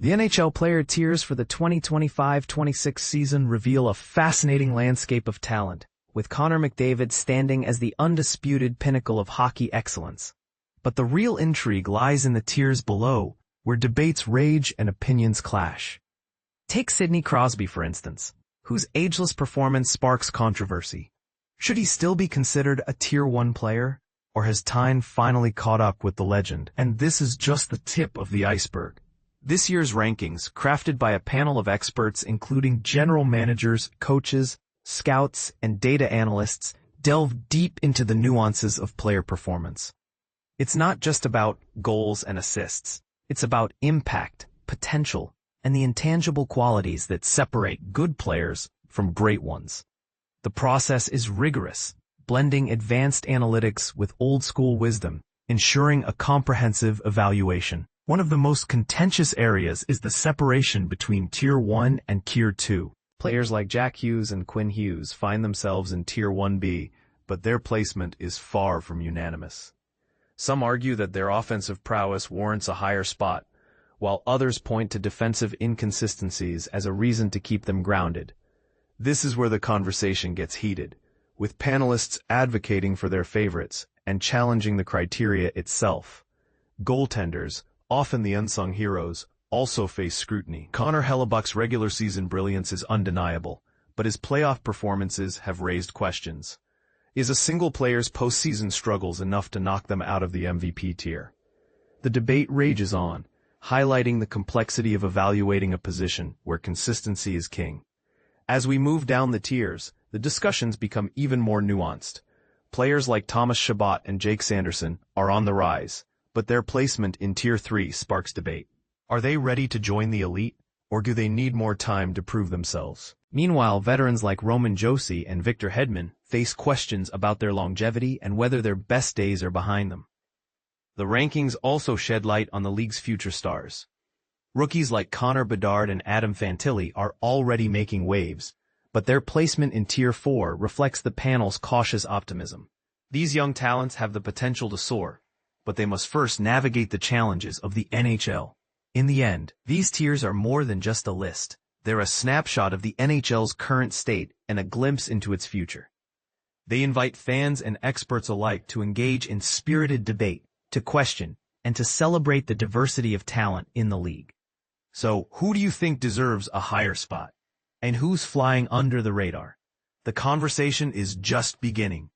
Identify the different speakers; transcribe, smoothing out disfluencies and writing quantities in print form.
Speaker 1: The NHL player tiers for the 2025-26 season reveal a fascinating landscape of talent, with Connor McDavid standing as the undisputed pinnacle of hockey excellence. But the real intrigue lies in the tiers below, where debates rage and opinions clash. Take Sidney Crosby, for instance, whose ageless performance sparks controversy. Should he still be considered a Tier 1 player, or has time finally caught up with the legend? And this is just the tip of the iceberg. This year's rankings, crafted by a panel of experts including general managers, coaches, scouts, and data analysts, delve deep into the nuances of player performance. It's not just about goals and assists. It's about impact, potential, and the intangible qualities that separate good players from great ones. The process is rigorous, blending advanced analytics with old-school wisdom, ensuring a comprehensive evaluation. One of the most contentious areas is the separation between Tier 1 and Tier 2. Players like Jack Hughes and Quinn Hughes find themselves in Tier 1B, but their placement is far from unanimous. Some argue that their offensive prowess warrants a higher spot, while others point to defensive inconsistencies as a reason to keep them grounded. This is where the conversation gets heated, with panelists advocating for their favorites and challenging the criteria itself. Goaltenders, often the unsung heroes, also face scrutiny. Connor Hellebuck's regular season brilliance is undeniable, but his playoff performances have raised questions. Is a single player's postseason struggles enough to knock them out of the MVP tier? The debate rages on, highlighting the complexity of evaluating a position where consistency is king. As we move down the tiers, the discussions become even more nuanced. Players like Thomas Chabot and Jake Sanderson are on the rise, but their placement in Tier 3 sparks debate. Are they ready to join the elite, or do they need more time to prove themselves? Meanwhile, veterans like Roman Josi and Victor Hedman face questions about their longevity and whether their best days are behind them. The rankings also shed light on the league's future stars. Rookies like Connor Bedard and Adam Fantilli are already making waves, but their placement in Tier 4 reflects the panel's cautious optimism. These young talents have the potential to soar, but they must first navigate the challenges of the NHL. In the end, these tiers are more than just a list. They're a snapshot of the NHL's current state and a glimpse into its future. They invite fans and experts alike to engage in spirited debate, to question, and to celebrate the diversity of talent in the league. So, who do you think deserves a higher spot? And who's flying under the radar? The conversation is just beginning.